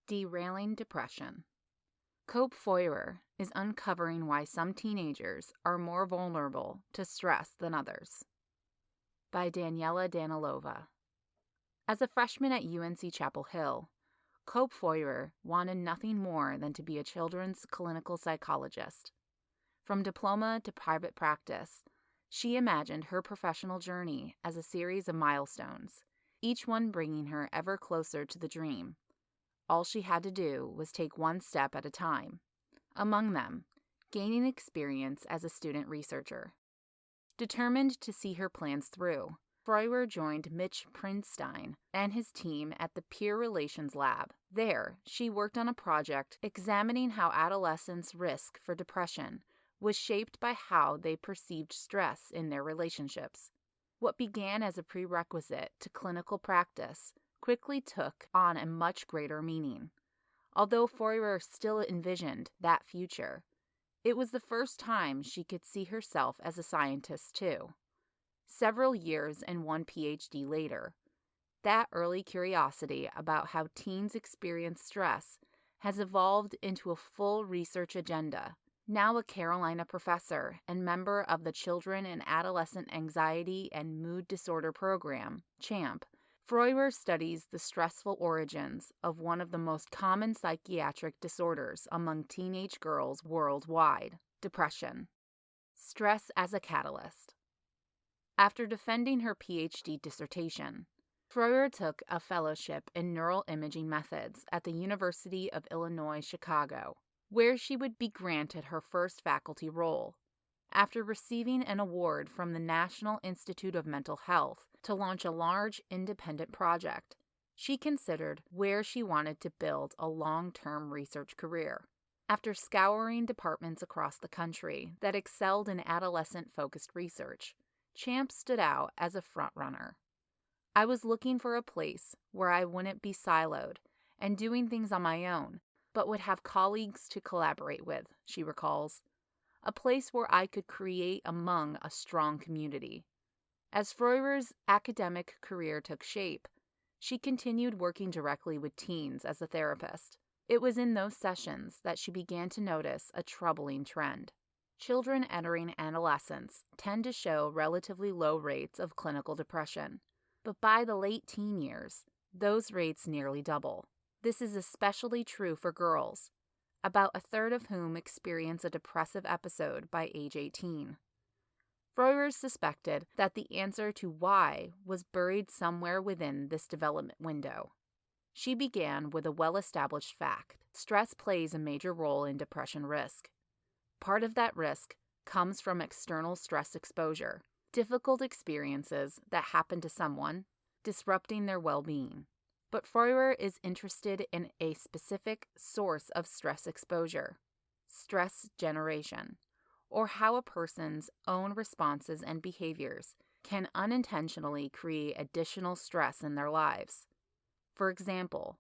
Derailing Depression. Feurer is uncovering why some teenagers are more vulnerable to stress than others. By Daniela Danilova. As a freshman at UNC Chapel Hill, Feurer wanted nothing more than to be a children's clinical psychologist. From diploma to private practice, she imagined her professional journey as a series of milestones, each one bringing her ever closer to the dream. All she had to do was take one step at a time, among them, gaining experience as a student researcher. Determined to see her plans through, Feurer joined Mitch Prinstein and his team at the Peer Relations Lab. There, she worked on a project examining how adolescents' risk for depression was shaped by how they perceived stress in their relationships. What began as a prerequisite to clinical practice quickly took on a much greater meaning. Although Feurer still envisioned that future, it was the first time she could see herself as a scientist too. Several years and one PhD later, that early curiosity about how teens experience stress has evolved into a full research agenda. Now a Carolina professor and member of the Children and Adolescent Anxiety and Mood Disorder Program, CHAMP, Feurer studies the stressful origins of one of the most common psychiatric disorders among teenage girls worldwide, depression. Stress as a catalyst. After defending her PhD dissertation, Feurer took a fellowship in neural imaging methods at the University of Illinois, Chicago, where she would be granted her first faculty role, after receiving an award from the National Institute of Mental Health to launch a large independent project. She considered where she wanted to build a long-term research career. After scouring departments across the country that excelled in adolescent-focused research, CHAMP stood out as a frontrunner. I was looking for a place where I wouldn't be siloed and doing things on my own, but would have colleagues to collaborate with, she recalls. A place where I could create among a strong community. As Feurer's academic career took shape, she continued working directly with teens as a therapist. It was in those sessions that she began to notice a troubling trend. Children entering adolescence tend to show relatively low rates of clinical depression, but by the late teen years, those rates nearly double. This is especially true for girls, about a third of whom experience a depressive episode by age 18. Feurer suspected that the answer to why was buried somewhere within this development window. She began with a well-established fact. Stress plays a major role in depression risk. Part of that risk comes from external stress exposure, difficult experiences that happen to someone, disrupting their well-being. But Feurer is interested in a specific source of stress exposure, stress generation, or how a person's own responses and behaviors can unintentionally create additional stress in their lives. For example,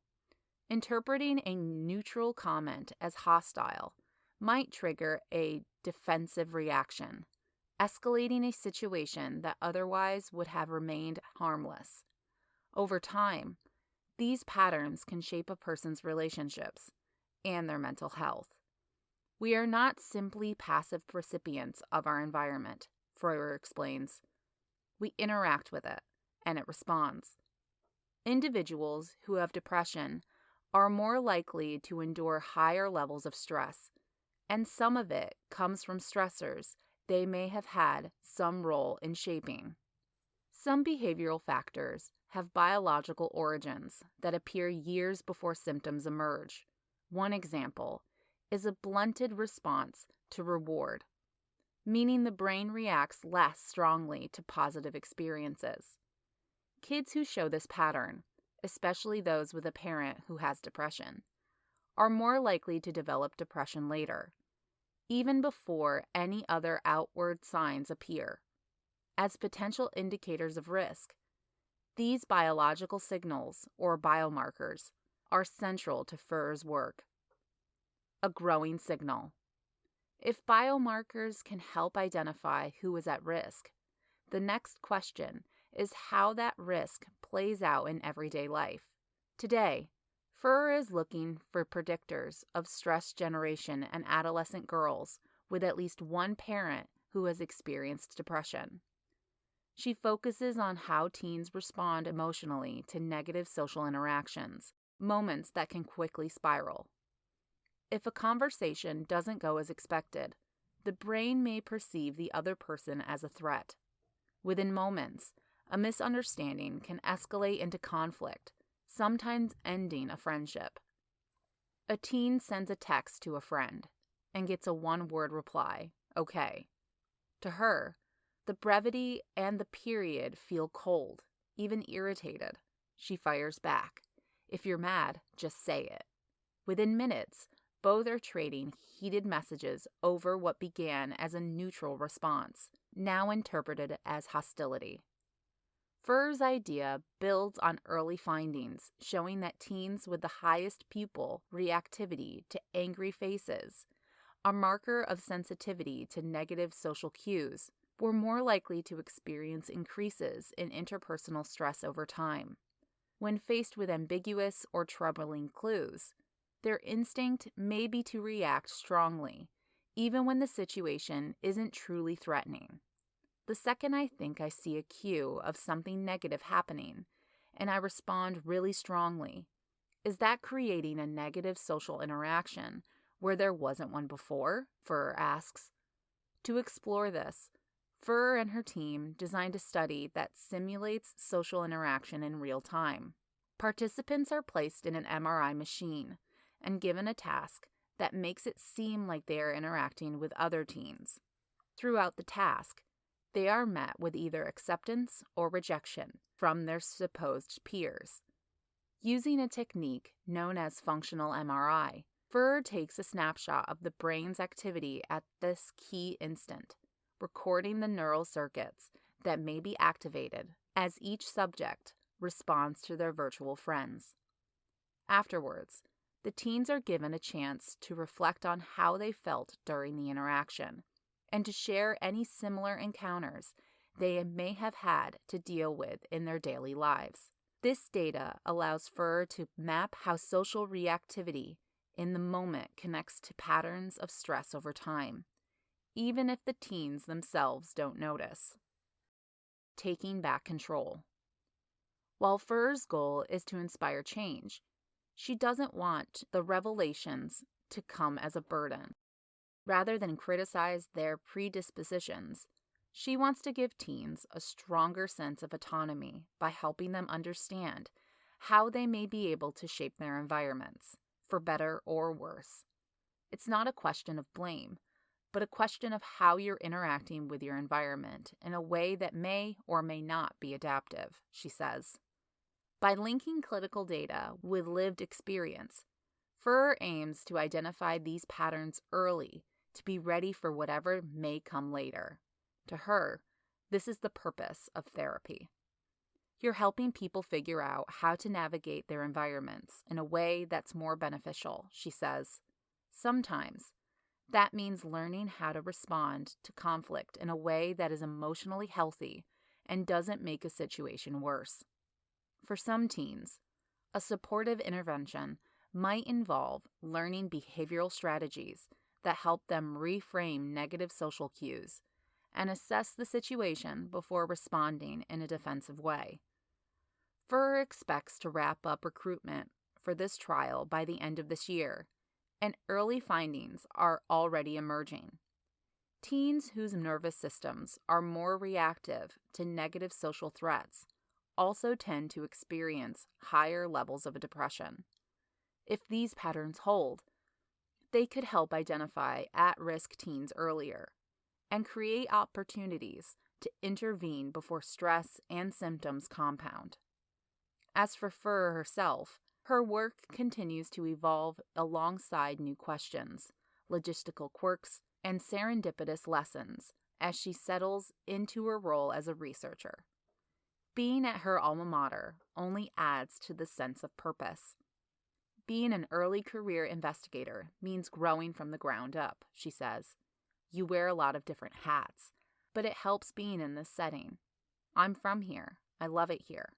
interpreting a neutral comment as hostile might trigger a defensive reaction, escalating a situation that otherwise would have remained harmless. Over time, these patterns can shape a person's relationships and their mental health. We are not simply passive recipients of our environment, Feurer explains. We interact with it, and it responds. Individuals who have depression are more likely to endure higher levels of stress, and some of it comes from stressors they may have had some role in shaping. Some behavioral factors have biological origins that appear years before symptoms emerge. One example is a blunted response to reward, meaning the brain reacts less strongly to positive experiences. Kids who show this pattern, especially those with a parent who has depression, are more likely to develop depression later, even before any other outward signs appear. As potential indicators of risk, these biological signals, or biomarkers, are central to Feurer's work. A growing signal. If biomarkers can help identify who is at risk, the next question is how that risk plays out in everyday life. Today, Feurer is looking for predictors of stress generation and adolescent girls with at least one parent who has experienced depression. She focuses on how teens respond emotionally to negative social interactions, moments that can quickly spiral. If a conversation doesn't go as expected, the brain may perceive the other person as a threat. Within moments, a misunderstanding can escalate into conflict, sometimes ending a friendship. A teen sends a text to a friend and gets a one-word reply, "Okay." To her, the brevity and the period feel cold, even irritated. She fires back, "If you're mad, just say it." Within minutes, both are trading heated messages over what began as a neutral response, now interpreted as hostility. Feurer's idea builds on early findings showing that teens with the highest pupil reactivity to angry faces, a marker of sensitivity to negative social cues, were more likely to experience increases in interpersonal stress over time. When faced with ambiguous or troubling clues, their instinct may be to react strongly, even when the situation isn't truly threatening. The second I think I see a cue of something negative happening, and I respond really strongly, is that creating a negative social interaction where there wasn't one before? Feurer asks. To explore this, Feurer and her team designed a study that simulates social interaction in real time. Participants are placed in an MRI machine and given a task that makes it seem like they are interacting with other teens. Throughout the task, they are met with either acceptance or rejection from their supposed peers. Using a technique known as functional MRI, Feurer takes a snapshot of the brain's activity at this key instant, recording the neural circuits that may be activated as each subject responds to their virtual friends. Afterwards, the teens are given a chance to reflect on how they felt during the interaction and to share any similar encounters they may have had to deal with in their daily lives. This data allows Feurer to map how social reactivity in the moment connects to patterns of stress over time, even if the teens themselves don't notice. Taking back control. While Feurer's goal is to inspire change, she doesn't want the revelations to come as a burden. Rather than criticize their predispositions, she wants to give teens a stronger sense of autonomy by helping them understand how they may be able to shape their environments, for better or worse. It's not a question of blame, but a question of how you're interacting with your environment in a way that may or may not be adaptive, she says. By linking clinical data with lived experience, Feurer aims to identify these patterns early to be ready for whatever may come later. To her, this is the purpose of therapy. You're helping people figure out how to navigate their environments in a way that's more beneficial, she says. Sometimes, that means learning how to respond to conflict in a way that is emotionally healthy and doesn't make a situation worse. For some teens, a supportive intervention might involve learning behavioral strategies that help them reframe negative social cues and assess the situation before responding in a defensive way. Feurer expects to wrap up recruitment for this trial by the end of this year, and early findings are already emerging. Teens whose nervous systems are more reactive to negative social threats also tend to experience higher levels of depression. If these patterns hold, they could help identify at-risk teens earlier and create opportunities to intervene before stress and symptoms compound. As for Feurer herself, her work continues to evolve alongside new questions, logistical quirks, and serendipitous lessons as she settles into her role as a researcher. Being at her alma mater only adds to the sense of purpose. Being an early career investigator means growing from the ground up, she says. You wear a lot of different hats, but it helps being in this setting. I'm from here. I love it here.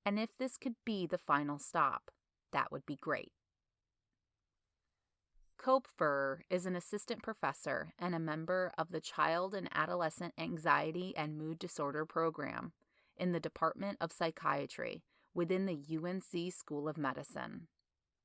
And if this could be the final stop, that would be great. Feurer is an assistant professor and a member of the Child and Adolescent Anxiety and Mood Disorder Program in the Department of Psychiatry within the UNC School of Medicine.